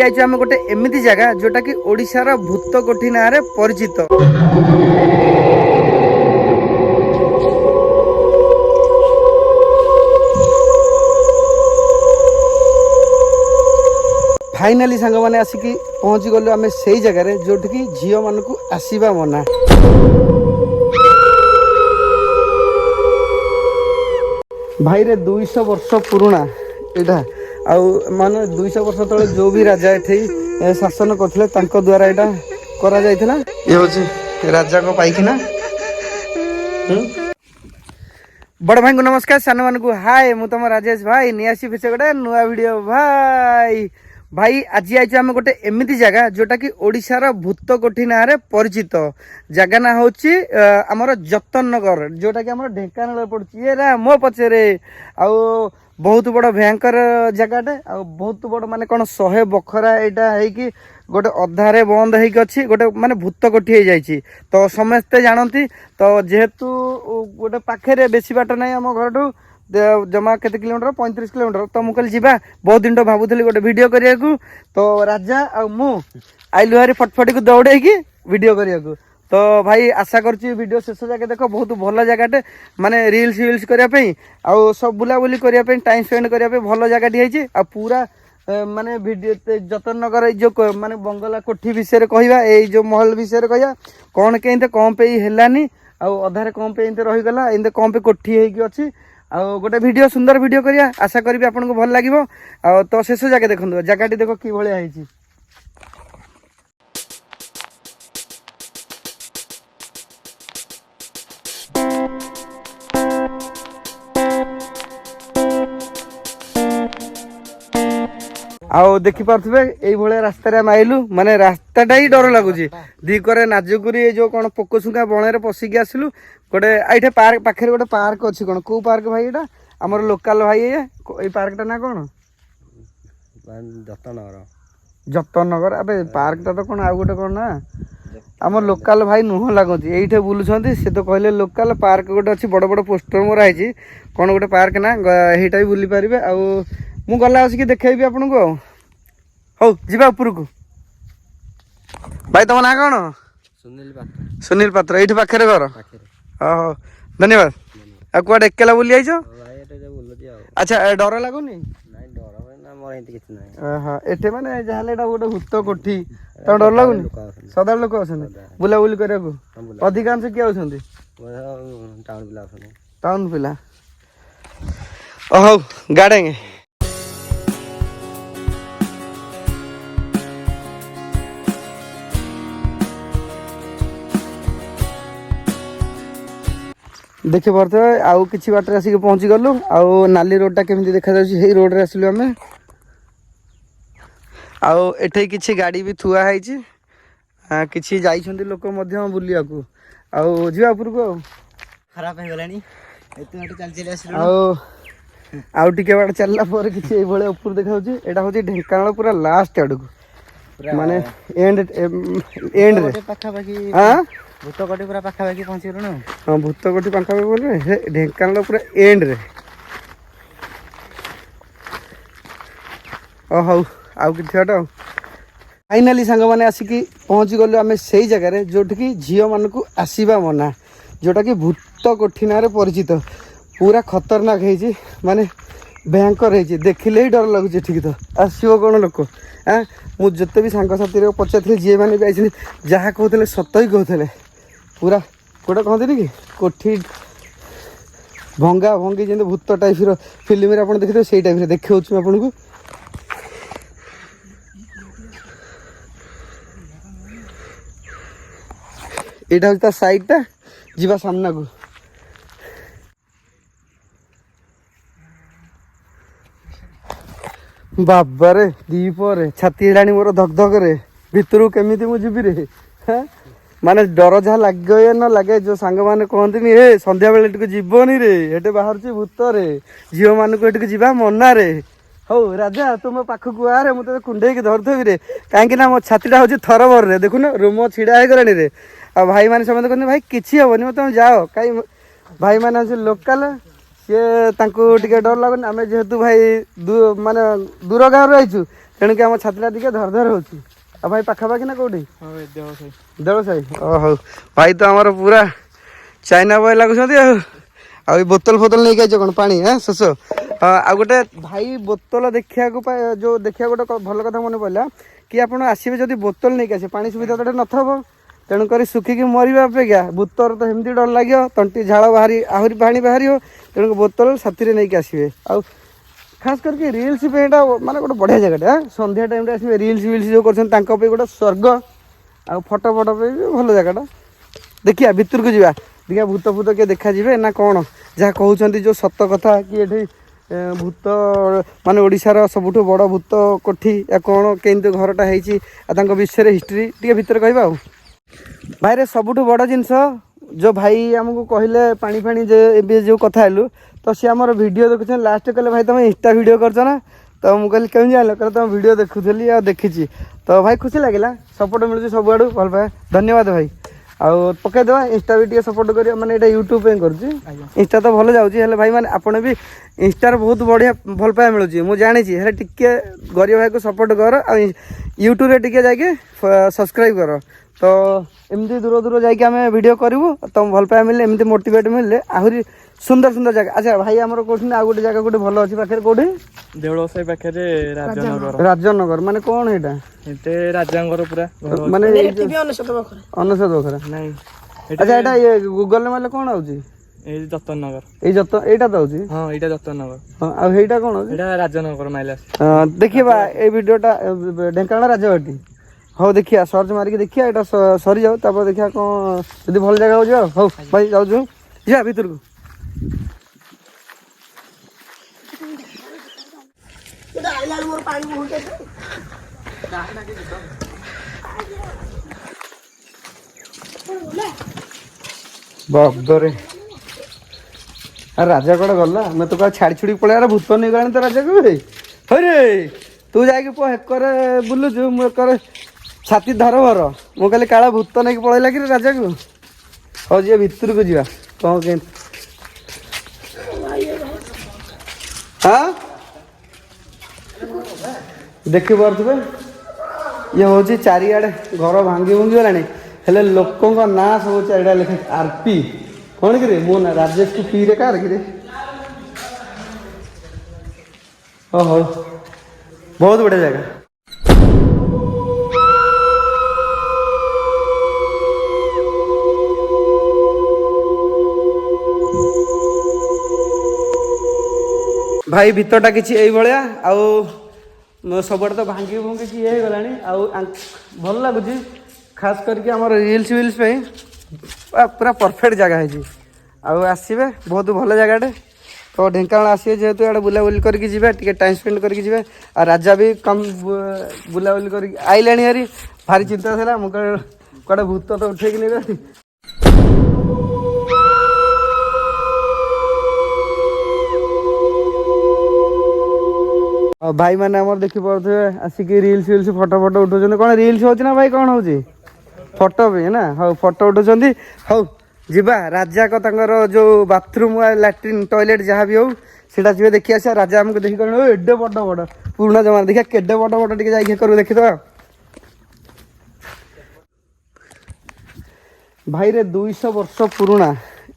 आज आम गोटे एमती जगह जोटा कि ओडिशार भूत कोठी ना रे परिचित। फाइनाली सांग मैंने आसिकी पहुँची गलु आम से जगार जोटि कि झील मान को आसवा मना। भाई रे 200 वर्ष पुराना यहाँ माने 200 वर्ष तले जो भी राजा ये शासन करते द्वारा यहाँ करा जायथिला। ये हूँ राजा को पाइखना। बड़ भाई को नमस्कार, सान मान को हाय, मु तुम राजेश भाई नियासी फिसे गोटे नुआ वीडियो भाई आज आज आम गोटे एमती जगह जोटा कि ओडिशार भूत कोठी ना रे परिचित। जगह ना हूँ आमर जतन नगर जोटा कि आम ढेंकानाल पड़ुची। ये मो पचरे आउ बहुत बड़ भयंकर जगहटे बहुत बड़ माने कौन 100 बखरा यहाँ है गोटे अधारे बंद होगी गोटे माने भूत कोठी हो जाइए तो समस्ते जानती। तो जेहेतु गोटे पाखे बेसी बाट ना आम घर जमा केते किलोमीटर 35 किलोमीटर तो मुझे जी बहुत दिन भावुली गोटे वीडियो करने को। तो राजा आ मु आइलु हारी फटफटी को दौड़े वीडियो करने को। तो भाई आशा करुच्ची वीडियो शेष जाके देख बहुत भल जगहटे माने रील्स वील्स करने आउ सब बुलाबुली करने टाइम स्पेंड करने भल जगह आ पूरा माने वीडियो जतन नगर जो माने बंगला कोठी विषय कहवा जो महल विषय कहवा कौन के कौन पे हेलानी अधारे कौन पे रहीगला एमती कौन पे कोठी होगी अच्छी आ गोटे वीडियो सुंदर वीडियो करिया आशा करी आपको भल लगे। तो शेष जाके देखो जगह देख कि भाया है। आउ देखी पारे ये रास्तार आम आइलु माने रास्ताटा ही डर लगुच दिकरे नाजुकुरी जो कौन पोकशुंगा बण पशिकी आसलु गोटे ये पार्क पाखे गोटे पार्क अच्छी कौन कौ पार्क भाई यहाँ आमर लोकाल भाई ये पार्कटा ना कौन जतन नगर अब पार्कटा तो कौन आउ गोटे कौन ना आम लोकाल भाई नुह लगुच ये बुलूँ सी तो कहले लोकाल पार्क गोटे अच्छी बड़ बड़ पोस्टर मराई कौन गोटे पार्क ना यहीटा भी बुली पारे। आउ मु गला आसिक देखेबी आपन को हौ जीवा ऊपर को। भाई तुम ना कौन सुनील पात्र ये पाखे घर हाँ धन्यवाद। आ कुआडे एकेला बुली आइछ? अच्छा डर लगुनि एटे माने जहाले गोटे भूत कोठी तो डर लगुनि सदा लोक बुलाबुली करने अधिकांश किए आउछन्ति टाउन पिला हौ गाड़ेंगे। देखी पारे आउ कि बाटर आसिक पहुँची गलु आउ नाली रोडटा केमी देखा जाए रोड रे आसलु आम आउ एठे किछि गाड़ी भी थुआ है किछि जाइछन्ति लोक मध्य बुलिया को आउ जीवा ऊपर को खराब हो गलानी एते बाटे चल चली आसलु आउ टिके बाट चलला पर किछि ए भले ऊपर देखाउछि एटा होछि ढेंकानाल पूरा लास्ट आडू माने एंड रे पाखा बाकी हां भूत कोठी पूरा पाखा बाकी पहुंची गलु। हां भूत कोठी पाखा बाकी बोले ढेंकानाल पूरा एंड रे हौ आउ कि बाट फाइनाली सांग मैंने आसिकी पहुँची गलु आम से जगार जोटि कि झील मान को आसवा मना जोटा कि भूत कोठी ना रे परिचित पूरा खतरनाक है माने भयंकर है देखिले ही डर लगुच। ठीक तो आसो कौन लोक हाँ मुझे जिते भी सांगसाथी पचार जी मैंने भी आई जहाँ कहते सत ही कहते पूरा गोटे कहते कि कोठी भंगा भंगी जमी भूत टाइप फिल्म आप देखते से टाइप देखा आपन को यहाँ हूँ सैडटा जीवा सामना को बाबारे दीपरे छाती हेलाणी मोर धकधक रे भितर केमी मुझे रे हाँ माने डर जहाँ लगे न लगे जो सांग मैंने कहते हे संध्या बेले टिके जीवनी रे हेटे बाहर भूत रे झील मान को जा मना रे हौ राजा तुम पाखक आरे मुझे कुंडे धरथेबी रे कहीं मो छातीटा हूँ थरबर रे देखुन रोम छिड़ा होगलानी रे आ भाई मैंने समझते कहते भाई किसी हेनी तुम जाओ कहीं भाई मैंने हूँ लोकाल सी टे डर लगुनि आम जेहेतु भाई माने दूर गाँव रहीचु ତେଣୁକି ଆମ ଛାତିଟା ଟିକେ ଧର ଧର ହେଉଛି। ଆଉ ଭାଇ ପାଖାପାଖି ନା କେଉଁଠି? ଦେଳ ସାହି। ହଉ ଭାଇ ତ ଆମର ପୁରା ଚାଇନା ବୟ ଲାଗୁଛନ୍ତି ଆଉ। ଆଉ ଏଇ ବୋତଲ ଫୋତଲ ନେଇକି ଆଇଛ କ'ଣ ପାଣି? ଶୋଷ। ଆଉ ଗୋଟେ ଭାଇ ବୋତଲ ଦେଖିବାକୁ ଯେଉଁ ଦେଖିବାକୁ ଗୋଟେ ଭଲ କଥା ମନେ ପଡ଼ିଲା କି ଆପଣ ଆସିବେ ଯଦି ବୋତଲ ନେଇକି ଆସିବେ, ପାଣି ସୁବିଧା ତ ନଥିବ, ତେଣୁକରି ଶୁଖିକି ମରିବା ଅପେକ୍ଷା ଭୂତର ତ ଏମିତି ଡର ଲାଗିବ, ତଣ୍ଟି ଝାଳ ବାହାରି ଆହୁରି ପାଣି ବାହାରିବ, ତେଣୁ ବୋତଲ ସାଥିରେ ନେଇକି ଆସିବେ। ଆଉ ଖାସ୍ କରିକି ରିଲ୍ସ ପାଇଁ ଏଇଟା ମାନେ ଗୋଟେ ବଢ଼ିଆ ଜାଗାଟା। ସନ୍ଧ୍ୟା ଟାଇମ୍ରେ ଆସିବେ ରିଲ୍ସ ଯେଉଁ କରୁଛନ୍ତି ତାଙ୍କ ପାଇଁ ଗୋଟେ ସ୍ୱର୍ଗ, ଆଉ ଫଟୋ ପାଇଁ ବି ଭଲ ଜାଗାଟା। ଦେଖିବା ଭିତରକୁ ଯିବା, ଦେଖିବା ଭୂତ ଫୂତ କିଏ ଦେଖାଯିବେ ନା କ'ଣ? ଯାହା କହୁଛନ୍ତି ଯେଉଁ ସତ କଥା କି ଏଠି ଭୂତ ମାନେ ଓଡ଼ିଶାର ସବୁଠୁ ବଡ଼ ଭୂତ କୋଠି କ'ଣ କେମିତି ଘରଟା ହେଇଛି ଆଉ ତାଙ୍କ ବିଷୟରେ ହିଷ୍ଟ୍ରି ଟିକେ ଭିତରେ କହିବା। ଆଉ ଭାଇରେ ସବୁଠୁ ବଡ଼ ଜିନିଷ ଯେଉଁ ଭାଇ ଆମକୁ କହିଲେ ପାଣି ଫାଣି ଯେ ଏବେ ଯେଉଁ କଥା ହେଲୁ, ତ ସିଏ ଆମର ଭିଡ଼ିଓ ଦେଖୁଛନ୍ତି। ଲାଷ୍ଟ କହିଲେ ଭାଇ ତୁମେ ଇନଷ୍ଟା ଭିଡ଼ିଓ କରୁଛ ନା? ତ ମୁଁ କହିଲି କେମିତି ଜାଣିଲ? କହିଲେ ତୁମ ଭିଡ଼ିଓ ଦେଖୁଥିଲି ଆଉ ଦେଖିଛି। ତ ଭାଇ ଖୁସି ଲାଗିଲା, ସପୋର୍ଟ ମିଳୁଛି ସବୁଆଡ଼ୁ, ଭଲ ପାଏ, ଧନ୍ୟବାଦ ଭାଇ। ଆଉ ପକାଇଦେବା ଇନଷ୍ଟା ବି ଟିକେ ସପୋର୍ଟ କରିବା, ମାନେ ଏଇଟା ୟୁଟ୍ୟୁବ୍ ପାଇଁ କରୁଛି। ଇନଷ୍ଟା ତ ଭଲ ଯାଉଛି, ହେଲେ ଭାଇ ମାନେ ଆପଣ ବି ଇନଷ୍ଟାରେ ବହୁତ ବଢ଼ିଆ ଭଲ ପାଇବା ମିଳୁଛି ମୁଁ ଜାଣିଛି, ହେଲେ ଟିକେ ଗରିବ ଭାଇକୁ ସପୋର୍ଟ କର। ଆଉ ୟୁଟ୍ୟୁବରେ ଟିକେ ଯାଇକି ସବସ୍କ୍ରାଇବ୍ କର। ତ ଏମିତି ଦୂର ଦୂର ଯାଇକି ଆମେ ଭିଡ଼ିଓ କରିବୁ, ତମ ଭଲ ପାଇବା ମିଳିଲେ, ଏମିତି ମୋଟିଭେଟ୍ ମିଳିଲେ ଆହୁରି ସୁନ୍ଦର ସୁନ୍ଦର ଜାଗା। ଆଚ୍ଛା ଭାଇ ଆମର କହୁଛନ୍ତି ଆଉ ଗୋଟେ ଜାଗା ଗୋଟେ ଭଲ ଅଛି ପାଖରେ, କୋଉଠି? ଦେଉଳସାହି ପାଖରେ ରାଜନଗର। ରାଜନଗର ମାନେ କ'ଣ ଏଇଟା? ଏତେ ରାଜାଙ୍କର ପୁରା ମାନେ ଅନେଶତ ବଖରା ନାଇଁ। ଆଚ୍ଛା ଏଇଟା ଗୁଗଲରେ ମାରିଲେ କ'ଣ ଆଉଛି? ଏଇ ଯତନନଗର। ଏଇଟା ତ ଆଉଛି? ହଁ ଏଇଟା ଯତନନଗର। ହଁ ଆଉ ହେଇଟା କ'ଣ? ଏଇଟା ରାଜନଗର ମାଇଲା। ଦେଖିବା ଏଇ ଭିଡ଼ିଓଟା ଢେଙ୍କାନାଳ ରାଜବାଟୀ। ହଉ ଦେଖିବା ସର୍ଚ୍ଚ ମାରିକି ଦେଖିବା, ଏଇଟା ସରିଯାଉ ତାପରେ ଦେଖିବା କ'ଣ ଯଦି ଭଲ ଜାଗା ଯିବା। ହଉ ଭାଇ ଯାଉଛୁ, ଯିବା ଭିତରକୁ। ବାବରେ ରାଜା କୁଆଡ଼େ ଗଲା? ଆମେ ତ କୁଆଡ଼େ ଛାଡ଼ି ଛୁଡ଼ି ପଳେଇଲା, ଭୂତ ନେଇଗଲାଣି ତ ରାଜାକୁ। ହଇରେ ତୁ ଯାଇକି ପୁଅ ହେକରେ ବୁଲୁଛୁ, ମୁଁ ଏକରେ ଛାତି ଧର ଭର। ମୁଁ କହିଲି କାଳେ ଭୂତ ନେଇକି ପଳେଇଲା କି ରାଜାକୁ। ହଉ ଯିବା ଭିତରକୁ ଯିବା, କ'ଣ କେମିତି? ଦେଖିପାରୁଥିବେ ଇଏ ହେଉଛି ଚାରିଆଡ଼େ ଘର ଭାଙ୍ଗି ଭୁଙ୍ଗି ଗଲାଣି, ହେଲେ ଲୋକଙ୍କ ନାଁ ସବୁ ଚାରିଆଡ଼େ ଲେଖା ଆର୍ପି। କ'ଣ କିରେ ମୋ ନା ରାଜେଶକୁ ପିରେ କାହାର କିରେ? ହଉ ବହୁତ ବଢ଼ିଆ ଜାଗା। ଭାଇ ଭିତରଟା କିଛି ଏଇଭଳିଆ, ଆଉ ସବୁଆଡ଼େ ତ ଭାଙ୍ଗି ଭୁଙ୍ଗିକି ଇଏ ହେଇଗଲାଣି, ଆଉ ଭଲ ଲାଗୁଛି। ଖାସ୍ କରିକି ଆମର ରିଲ୍ସ ପାଇଁ ପୁରା ପରଫେକ୍ଟ ଜାଗା ହେଇଛି। ଆଉ ଆସିବେ, ବହୁତ ଭଲ ଜାଗାଟେ। ତ ଢେଙ୍କାନାଳ ଆସିବେ ଯେହେତୁ ଇଆଡ଼େ ବୁଲାବୁଲି କରିକି ଯିବେ, ଟିକେ ଟାଇମ୍ ସ୍ପେଣ୍ଡ କରିକି ଯିବେ। ଆଉ ରାଜା ବି କମ୍ ବୁଲାବୁଲି କରିକି ଆଇଲାଣି ହାରି, ଭାରି ଚିନ୍ତା ଥିଲା, ମୁଁ କୁଆଡ଼େ ଭୂତ ତ ଉଠେଇକି ନେବେ। ଆଉ ଭାଇ ମାନେ ଆମର ଦେଖିପାରୁଥିବେ ଆସିକି ରିଲ୍ସ ଫଟୋ ଉଠଉଛନ୍ତି। କ'ଣ ରିଲ୍ସ ହେଉଛି ନା ଭାଇ? କ'ଣ ହେଉଛି? ଫଟୋ ପାଇଁ ନା? ହଉ ଫଟୋ ଉଠଉଛନ୍ତି। ହଉ ଯିବା ରାଜାଙ୍କ ତାଙ୍କର ଯେଉଁ ବାଥରୁମ୍ ଲାଟ୍ରିନ୍ ଟଏଲେଟ୍ ଯାହା ବି ହଉ ସେଇଟା ଯିବେ ଦେଖି ଆସିବା। ରାଜା ଆମକୁ ଦେଖି କହିଲେ ଏଡ଼େ ବଡ଼ ପୁରୁଣା ଜମାନା, ଦେଖିବା କେଡ଼େ ବଡ଼ ଟିକେ ଯାଇକି କରିବୁ ଦେଖିଦେବା। ଭାଇରେ 200 ବର୍ଷ ପୁରୁଣା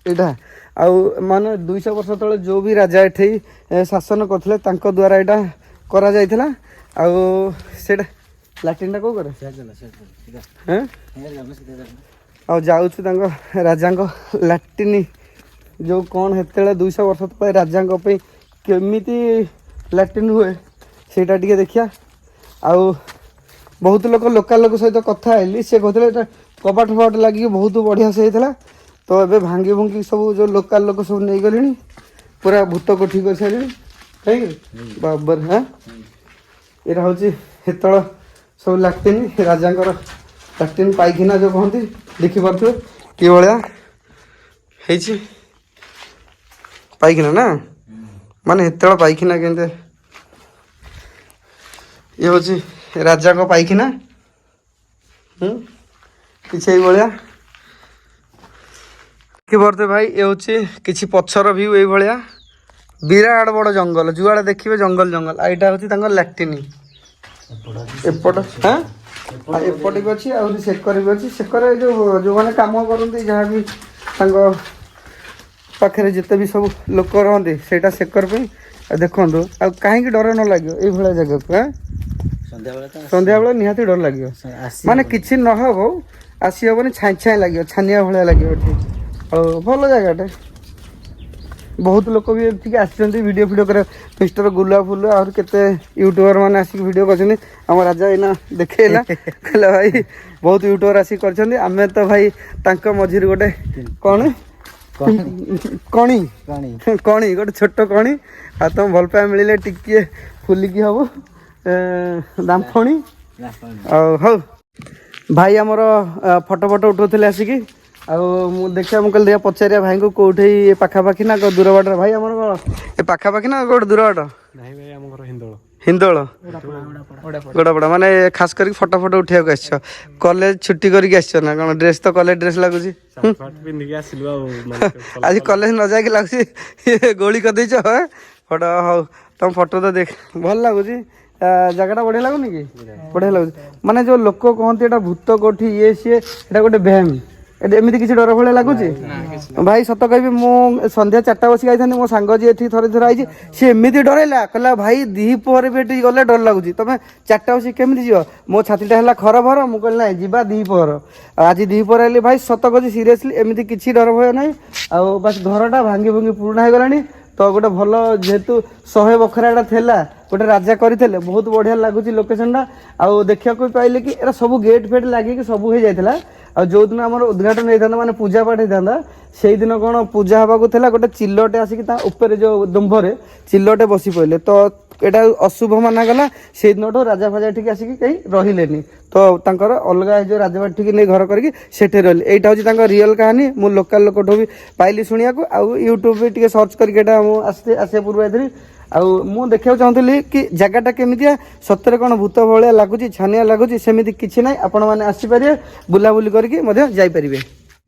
ଏଇଟା। ଆଉ ମାନେ 200 ବର୍ଷ ତଳେ ଯେଉଁ ବି ରାଜା ଏଠି ଶାସନ କରୁଥିଲେ ତାଙ୍କ ଦ୍ୱାରା ଏଇଟା କରାଯାଇଥିଲା। ଆଉ ସେଇଟା ଲାଟ୍ରିନ୍ଟା କେଉଁ କରେ? ଆଉ ଯାଉଛୁ ତାଙ୍କ ରାଜାଙ୍କ ଲାଟ୍ରିନ୍ ଯେଉଁ କ'ଣ ସେତେବେଳେ 200 ବର୍ଷ ତଳେ ରାଜାଙ୍କ ପାଇଁ କେମିତି ଲାଟ୍ରିନ୍ ହୁଏ ସେଇଟା ଟିକେ ଦେଖିବା। ଆଉ ବହୁତ ଲୋକାଲ ଲୋକ ସହିତ କଥା ହେଲି, ସେ କହୁଥିଲେ ଏଇଟା କବାଟ ଫବାଟ ଲାଗିକି ବହୁତ ବଢ଼ିଆ ସେ ହେଇଥିଲା। ତ ଏବେ ଭାଙ୍ଗି ଭୁଙ୍ଗି ସବୁ ଯେଉଁ ଲୋକାଲ ଲୋକ ସବୁ ନେଇଗଲେଣି, ପୁରା ଭୂତ କୋଠି କରିସାରିଲେଣି। କାହିଁକି ବାବର ଏଇଟା ହେଉଛି ସେତେବେଳେ ସବୁ ଲାଟ୍ରିନ୍, ରାଜାଙ୍କର ଲାଟ୍ରିନ୍ ପାଇଖାନା ଯେଉଁ କହନ୍ତି। ଦେଖିପାରୁଥିବେ କିଭଳିଆ ହେଇଛି ପାଇଖାନା ନା, ମାନେ ସେତେବେଳେ ପାଇଖାନା କେମିତି। ଇଏ ହେଉଛି ରାଜାଙ୍କ ପାଇଖାନା, କିଛି ଏଇଭଳିଆ ଦେଖିପାରୁଥିବେ ଭାଇ। ଇଏ ହେଉଛି କିଛି ପଛର ଭିଉ ଏଇଭଳିଆ, ବିରାଟ ବଡ଼ ଜଙ୍ଗଲ, ଯୁଆଡ଼େ ଦେଖିବେ ଜଙ୍ଗଲ। ଆଉ ଏଇଟା ହେଉଛି ତାଙ୍କର ଲାଟ୍ରିନ୍। ଏପଟ ହଁ ଏପଟେ ବି ଅଛି ଆହୁରି ସେକରେ ବି ଅଛି। ସେକରେ ଯେଉଁମାନେ କାମ କରନ୍ତି ଯାହା ବି ତାଙ୍କ ପାଖରେ ଯେତେ ବି ସବୁ ଲୋକ ରହନ୍ତି ସେଇଟା ସେକର ପାଇଁ। ଆଉ ଦେଖନ୍ତୁ ଆଉ କାହିଁକି ଡର ନ ଲାଗିବ ଏଇଭଳିଆ ଜାଗାକୁ ସନ୍ଧ୍ୟାବେଳେ ନିହାତି ଡର ଲାଗିବ। ମାନେ କିଛି ନହବ ଆସି ହବନି, ଛାଇଁ ଛାଇଁ ଲାଗିବ, ଛାନିଆ ଭଳିଆ ଲାଗିବ ଏଠି। ଆଉ ଭଲ ଜାଗାଟେ, ବହୁତ ଲୋକ ବି ଏଠିକି ଆସିଛନ୍ତି ଭିଡ଼ିଓ କରିବା। ମିଷ୍ଟର ଗୁଲା ଫୁଲ ଆହୁରି କେତେ ୟୁଟ୍ୟୁବର ମାନେ ଆସିକି ଭିଡ଼ିଓ କରିଛନ୍ତି। ଆମ ରାଜା ଏଇନା ଦେଖେଇଲା କହିଲା ଭାଇ ବହୁତ ୟୁଟ୍ୟୁବର ଆସିକି କରିଛନ୍ତି। ଆମେ ତ ଭାଇ ତାଙ୍କ ମଝିରେ ଗୋଟେ କ'ଣ କଣି କଣି ଗୋଟେ ଛୋଟ କଣି। ଆଉ ତମ ଭଲ ପାଇବା ମିଳିଲେ ଟିକିଏ ଫୁଲିକି ହବ ଦାମ୍ଫଣି। ଆଉ ହଉ ଭାଇ ଆମର ଫଟୋ ଉଠଉଥିଲେ ଆସିକି। ଆଉ ମୁଁ ଦେଖିବା ମୁଁ କହିଲି ଦେଖିବା ପଚାରିବା ଭାଇଙ୍କୁ କୋଉଠି ଏ ପାଖାପାଖି ନା ଦୂର ବାଟରେ। ଭାଇ ଆମର କ'ଣ ଏ ପାଖାପାଖି ନା ଗୋଟେ ଦୂର ବାଟ? ନାଇଁ ଭାଇ ଆମ ଘର ହିନ୍ଦୋଳ। ହିନ୍ଦୋଳ ଗୋଡ଼ାପଡ଼ା। ମାନେ ଖାସ୍ କରିକି ଫଟୋ ଉଠେଇବାକୁ ଆସିଛ? କଲେଜ ଛୁଟି କରିକି ଆସିଛ ନା କ'ଣ? ଡ୍ରେସ୍ ତ କଲେଜ ଡ୍ରେସ୍ ଲାଗୁଛି। ପିନ୍ଧିକି ଆସିଲୁ ଆଉ ଆଜି କଲେଜ ନ ଯାଇକି ଲାଗୁଛି ଗୋଳି କରିଦେଇଛ ଫଟୋ। ହଉ ତମ ଫଟୋ ତ ଦେଖ ଭଲ ଲାଗୁଛି। ଜାଗାଟା ବଢ଼ିଆ ଲାଗୁନି କି? ବଢ଼ିଆ ଲାଗୁଛି। ମାନେ ଯେଉଁ ଲୋକ କହନ୍ତି ଏଇଟା ଭୂତ କୋଠି ଇଏ ସିଏ, ଏଇଟା ଗୋଟେ ଭ୍ୟାମ୍। ଏମିତି କିଛି ଡର ଭଳିଆ ଲାଗୁଛି? ଭାଇ ସତ କହିବି, ମୁଁ ସନ୍ଧ୍ୟା 4ଟା ବସିକି ଯାଇଥାନ୍ତି। ମୋ ସାଙ୍ଗ ଯିଏ ଏଠି ଥରେ ଆଇଛି, ସିଏ ଏମିତି ଡରେଇଲା, କହିଲା ଭାଇ ଦ୍ୱିପହରେ ବି ଏଠିକି ଗଲେ ଡର ଲାଗୁଛି, ତମେ 4ଟା ବସିକି କେମିତି ଯିବ? ମୋ ଛାତିଟା ହେଲା ଖରଭର। ମୁଁ କହିଲି ନାଇଁ ଯିବା ଦ୍ୱିପହର। ଆଉ ଆଜି ଦ୍ୱିପହର ହେଲି ଭାଇ ସତ କହୁଛି ସିରିୟସଲି ଏମିତି କିଛି ଡର ଭୟ ନାହିଁ। ଆଉ ବାସ୍ ଘରଟା ଭାଙ୍ଗି ପୁରୁଣା ହେଇଗଲାଣି ତ ଗୋଟେ ଭଲ, ଯେହେତୁ 100 ବଖରାଟା ଥିଲା, ଗୋଟେ ରାଜା କରିଥିଲେ, ବହୁତ ବଢ଼ିଆ ଲାଗୁଛି ଲୋକେସନଟା। ଆଉ ଦେଖିବାକୁ ବି ପାଇଲେ କି ଏରା ସବୁ ଗେଟ୍ ଫେଟ୍ ଲାଗିକି ସବୁ ହେଇଯାଇଥିଲା। ଆଉ ଯେଉଁଦିନ ଆମର ଉଦ୍ଘାଟନ ହେଇଥାନ୍ତା, ମାନେ ପୂଜା ପାଠ ହେଇଥାନ୍ତା, ସେଇଦିନ କ'ଣ ପୂଜା ହେବାକୁ ଥିଲା, ଗୋଟେ ଚିଲଟେ ଆସିକି ତା ଉପରେ ଯେଉଁ ଦମ୍ଭରେ ଚିଲଟେ ବସି ପଡ଼ିଲେ। ତ ଏଇଟା ଅଶୁଭ ମାନାଗଲା। ସେଇଦିନଠୁ ରାଜା ଫାଜା ଏଠିକି ଆସିକି କେହି ରହିଲେନି। ତ ତାଙ୍କର ଅଲଗା ଏ ଯେଉଁ ରାଜବାଟିକି ନେଇ ଘର କରିକି ସେଠି ରହିଲେ। ଏଇଟା ହେଉଛି ତାଙ୍କ ରିଅଲ୍ କାହାଣୀ। ମୁଁ ଲୋକାଲ୍ ଲୋକଠୁ ବି ପାଇଲି ଶୁଣିବାକୁ। ଆଉ ୟୁଟ୍ୟୁବ୍ ବି ଟିକେ ସର୍ଚ୍ଚ କରିକି ଏଇଟା ମୁଁ ଆସିବା ପୂର୍ବ ଯାଇଥିଲି। ଆଉ ମୁଁ ଦେଖିବାକୁ ଚାହୁଁଥିଲି କି ଜାଗାଟା କେମିତିଆ, ସତରେ କ'ଣ ଭୂତ ଭଳିଆ ଲାଗୁଛି, ଛାନିଆ ଲାଗୁଛି? ସେମିତି କିଛି ନାହିଁ। ଆପଣମାନେ ଆସିପାରିବେ, ବୁଲାବୁଲି କରିକି ମଧ୍ୟ ଯାଇପାରିବେ।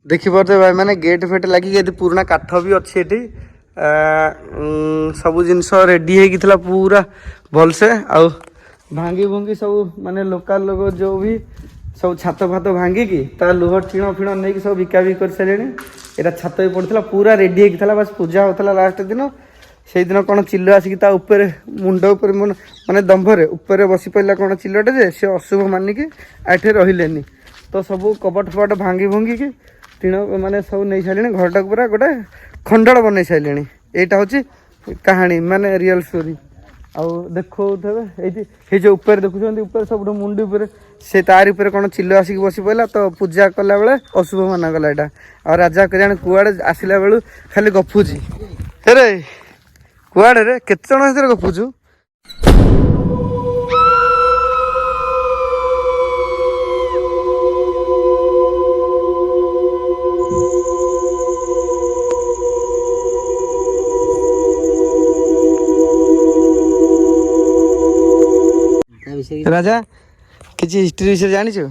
ଦେଖିପାରୁଥିବେ ଭାଇ ମାନେ ଗେଟ୍ ଫେଟ୍ ଲାଗିକି ଏଠି ପୁରୁଣା କାଠ ବି ଅଛି ଏଠି। ସବୁ ଜିନିଷ ରେଡ଼ି ହେଇକି ଥିଲା ପୁରା ଭଲସେ। ଆଉ ଭାଙ୍ଗି ଭୁଙ୍ଗି ସବୁ ମାନେ ଲୋକାଲ ଲୋକ ଯେଉଁ ବି ସବୁ ଛାତ ଫାତ ଭାଙ୍ଗିକି ତା ଲୁହ ଟିଣ ଫିଣ ନେଇକି ସବୁ ବିକାବିକି କରିସାରିଲେଣି। ଏଇଟା ଛାତ ବି ପଡ଼ିଥିଲା, ପୁରା ରେଡ଼ି ହେଇକି ଥିଲା, ବାସ୍ ପୂଜା ହେଉଥିଲା ଲାଷ୍ଟ ଦିନ। ସେଇଦିନ କ'ଣ ଚିଲ ଆସିକି ତା ଉପରେ ମୁଣ୍ଡ ଉପରେ ମାନେ ଦମ୍ଭରେ ଉପରେ ବସି ପଡ଼ିଲା କ'ଣ ଚିଲଟେ, ଯେ ସେ ଅଶୁଭ ମାନିକି ଏଠି ରହିଲେନି। ତ ସବୁ କବାଟ ଫବାଟ ଭାଙ୍ଗି ଭୁଙ୍ଗିକି ଟିଣ ମାନେ ସବୁ ନେଇ ସାରିଲେଣି। ଘରଟାକୁ ପୁରା ଗୋଟେ ଖଣ୍ଡଳ ବନେଇ ସାରିଲେଣି। ଏଇଟା ହେଉଛି କାହାଣୀ, ମାନେ ରିଅଲ୍ ଷ୍ଟୋରି। ଆଉ ଦେଖଉଥିବେ ଏଇଠି ଏଇ ଯେଉଁ ଉପରେ ଦେଖୁଛନ୍ତି, ଉପରେ ସବୁଠୁ ମୁଣ୍ଡି ଉପରେ ସେ ତାରି ଉପରେ କ'ଣ ଚିଲ ଆସିକି ବସି ପଡ଼ିଲା। ତ ପୂଜା କଲାବେଳେ ଅଶୁଭ ମାନାଗଲା ଏଇଟା। ଆଉ ରାଜା କେଜାଣି କୁଆଡ଼େ ଆସିଲା ବେଳୁ ଖାଲି ଗପୁଛି। ହେରେ କୁଆଡ଼େ ରେ, କେତେ ଜଣ ଭିତରେ ଗପୁଛୁ? ରାଜା କିଛି ହିଷ୍ଟ୍ରି ବିଷୟରେ ଜାଣିଛୁ?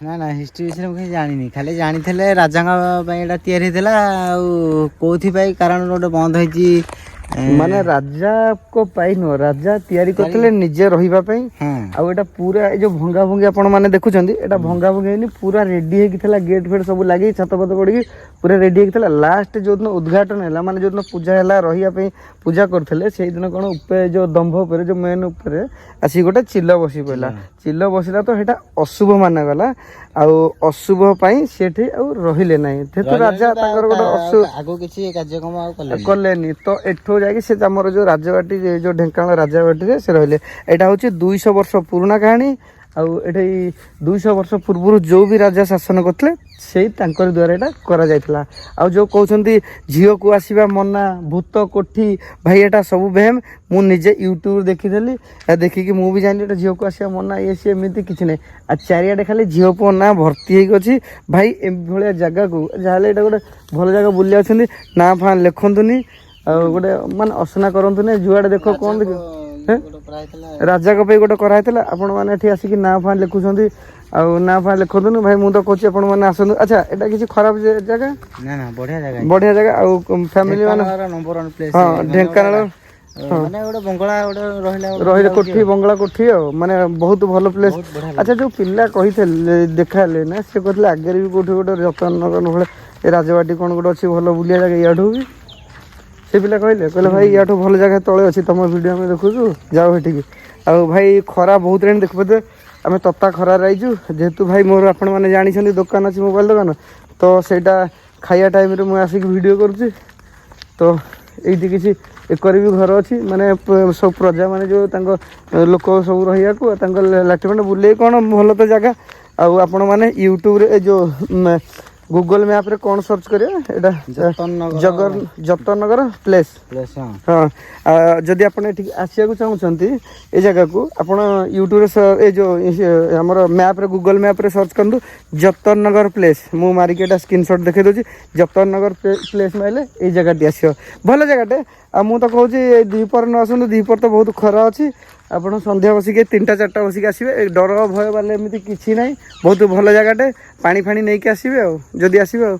ନା ହିଷ୍ଟ୍ରି ବିଷୟରେ ମୁଁ କିଛି ଜାଣିନି। ଖାଲି ଜାଣିଥିଲେ ରାଜାଙ୍କ ପାଇଁ ଏଇଟା ତିଆରି ହେଇଥିଲା। ଆଉ କୋଉଥିପାଇଁ କାରଣ ଗୋଟେ ବନ୍ଦ ହେଇଛି, ମାନେ ରାଜାଙ୍କ ପାଇଁ ନୁହଁ, ରାଜା ତିଆରି କରିଥିଲେ ନିଜେ ରହିବା ପାଇଁ। ଆଉ ଏଇଟା ପୁରା ଏଇ ଯେଉଁ ଭଙ୍ଗା ଭଙ୍ଗି ଆପଣ ମାନେ ଦେଖୁଛନ୍ତି, ଏଇଟା ଭଙ୍ଗା ଭଙ୍ଗି ହେଇନି, ପୁରା ରେଡ଼ି ହେଇକି ଥିଲା। ଗେଟ୍ ଫେଟ୍ ସବୁ ଲାଗି ଛାତ ଫାତ ପଡ଼ିକି ପୁରା ରେଡ଼ି ହେଇକି ଥିଲା। ଲାଷ୍ଟ ଯେଉଁଦିନ ଉଦ୍ଘାଟନ ହେଲା, ମାନେ ଯେଉଁଦିନ ପୂଜା ହେଲା, ରହିବା ପାଇଁ ପୂଜା କରିଥିଲେ, ସେଇଦିନ କ'ଣ ଉପରେ ଯେଉଁ ଦମ୍ଭ ଉପରେ ଯେଉଁ ମେନ୍ ଉପରେ ଆସିକି ଗୋଟେ ଚିଲ ବସି ପଡ଼ିଲା। ଚିଲ ବସିଲା ତ ସେଇଟା ଅଶୁଭ ମାନାଗଲା। ଆଉ ଅଶୁଭ ପାଇଁ ସେଠି ଆଉ ରହିଲେ ନାହିଁ। ଯେହେତୁ ରାଜା ତାଙ୍କର ଗୋଟେ ଆଗକୁ କିଛି କାର୍ଯ୍ୟକ୍ରମ ଆଉ କଲେନି, ତ ଏଠୁ ଯାଇକି ସେ ଆମର ଯେଉଁ ରାଜବାଟୀ, ଯେଉଁ ଢେଙ୍କାନାଳ ରାଜବାଟୀରେ ସେ ରହିଲେ। ଏଇଟା ହେଉଛି 200 ବର୍ଷ ପୁରୁଣା କାହାଣୀ। ଆଉ ଏଠି 200 ବର୍ଷ ପୂର୍ବରୁ ଯେଉଁ ବି ରାଜା ଶାସନ କରିଥିଲେ, ସେଇ ତାଙ୍କରି ଦ୍ୱାରା ଏଇଟା କରାଯାଇଥିଲା। ଆଉ ଯେଉଁ କହୁଛନ୍ତି ଝିଅକୁ ଆସିବା ମନା, ଭୂତ କୋଠି, ଭାଇ ଏଇଟା ସବୁ ଭେମ୍। ମୁଁ ନିଜେ ୟୁଟ୍ୟୁବ୍ ଦେଖିଥିଲି, ଦେଖିକି ମୁଁ ବି ଜାଣିଲି ଏଇଟା ଝିଅକୁ ଆସିବା ମନା ଇଏ ସିଏ, ଏମିତି କିଛି ନାହିଁ। ଆଉ ଚାରିଆଡ଼େ ଖାଲି ଝିଅ ପୁଅ ନାଁ ଭର୍ତ୍ତି ହେଇକି ଅଛି। ଭାଇ ଏଭଳିଆ ଜାଗାକୁ ଯାହାହେଲେ ଏଇଟା ଗୋଟେ ଭଲ ଜାଗା ବୁଲି ଅଛନ୍ତି, ନାଁ ଫାଁ ଲେଖନ୍ତୁନି। ଆଉ ଗୋଟେ ମାନେ ଅସନା କରନ୍ତୁନି। ଯୁଆଡ଼େ ଦେଖ କ'ଣ ଦେଖିବ, ରାଜାଙ୍କ ପାଇଁ ଗୋଟେ କରାହେଇଥିଲା। ଆପଣମାନେ ଏଠି ଆସିକି ନାଁ ଫାଁ ଲେଖୁଛନ୍ତି। ଆଉ ନାଁ ଫାଁ ଲେଖନ୍ତୁନି ଭାଇ, ମୁଁ ତ କହୁଛି ଆପଣମାନେ ଆସନ୍ତୁ। ଆଚ୍ଛା ଏଇଟା କିଛି ଖରାପ ଜାଗା? ନା ବଢ଼ିଆ ଜାଗା, ବଢ଼ିଆ ଜାଗା। ଆଉ ଫ୍ୟାମିଲି ମାନେ ନମ୍ବର 1 ପ୍ଲେସ୍। ହଁ ଢେଙ୍କାନାଳ ମାନେ ଗୋଟେ ବଙ୍ଗଳା ଗୋଟେ ରହିଲା ରହିଲେ କୋଠି ବଙ୍ଗଳା କୋଠି ଆଉ ମାନେ ବହୁତ ଭଲ ପ୍ଲେସ୍। ଆଚ୍ଛା ଯୋଉ ପିଲା କହିଥିଲେ ଦେଖା ହେଲେ ନା ସେ କହିଥିଲେ ଆଗରେ ବି କୋଉଠି ଗୋଟେ ଯତ୍ନନଗର ଭଳିଆ ଏ ରାଜବାଟୀ କ'ଣ ଗୋଟେ ଅଛି ଭଲ ବୁଲିବା ଜାଗା ଇଆଠୁ ବି ସେ ପିଲା କହିଲେ ଭାଇ ୟାଠୁ ଭଲ ଜାଗା ତଳେ ଅଛି ତମ ଭିଡ଼ିଓ ଆମେ ଦେଖୁଛୁ ଯାଉ ସେଠିକି। ଆଉ ଭାଇ ଖରା ବହୁତ ରେଣି ଦେଖିପାରୁଥିବେ ଆମେ ତତା ଖରାରେ ଆଇଛୁ ଯେହେତୁ ଭାଇ ମୋର ଆପଣମାନେ ଜାଣିଛନ୍ତି ଦୋକାନ ଅଛି ମୋବାଇଲ ଦୋକାନ ତ ସେଇଟା ଖାଇବା ଟାଇମ୍ରେ ମୁଁ ଆସିକି ଭିଡ଼ିଓ କରୁଛି। ତ ଏଇଠି କିଛି ଏକରେ ବି ଘର ଅଛି ମାନେ ସବୁ ପ୍ରଜା ମାନେ ଯେଉଁ ତାଙ୍କ ଲୋକ ସବୁ ରହିବାକୁ ତାଙ୍କ ଲାଟ୍ରିନ୍ ବୁଲେଇ କ'ଣ ଭଲ ତ ଜାଗା। ଆଉ ଆପଣମାନେ ୟୁଟ୍ୟୁବରେ ଏ ଯେଉଁ ଗୁଗଲ ମ୍ୟାପ୍ରେ କ'ଣ ସର୍ଚ୍ଚ କରିବେ ଏଇଟା ଯତନନଗର ପ୍ଲେସ୍। ହଁ ଯଦି ଆପଣ ଏଠିକି ଆସିବାକୁ ଚାହୁଁଛନ୍ତି ଏ ଜାଗାକୁ ଆପଣ ୟୁଟ୍ୟୁବରେ ଏ ଯେଉଁ ଆମର ମ୍ୟାପ୍ରେ ଗୁଗଲ ମ୍ୟାପ୍ରେ ସର୍ଚ୍ଚ କରନ୍ତୁ ଯତନନଗର ପ୍ଲେସ୍। ମୁଁ ମାରିକି ଏଇଟା ସ୍କ୍ରିନସଟ୍ ଦେଖାଇ ଦେଉଛି ଯତନନଗର ପ୍ଲେସ୍ ମାରିଲେ ଏଇ ଜାଗାଟି ଆସିବ ଭଲ ଜାଗାଟେ। ଆଉ ମୁଁ ତ କହୁଛି ଏଇ ଦ୍ୱିପହର ନ ଆସନ୍ତୁ ଦ୍ୱିପହର ତ ବହୁତ ଖରା ଅଛି ଆପଣ ସନ୍ଧ୍ୟା ବସିକି 3ଟା 4ଟା ବସିକି ଆସିବେ ଡର ଭୟ ବାଲେ ଏମିତି କିଛି ନାହିଁ ବହୁତ ଭଲ ଜାଗାଟେ ପାଣି ଫାଣି ନେଇକି ଆସିବେ ଆଉ ଯଦି ଆସିବେ ଆଉ।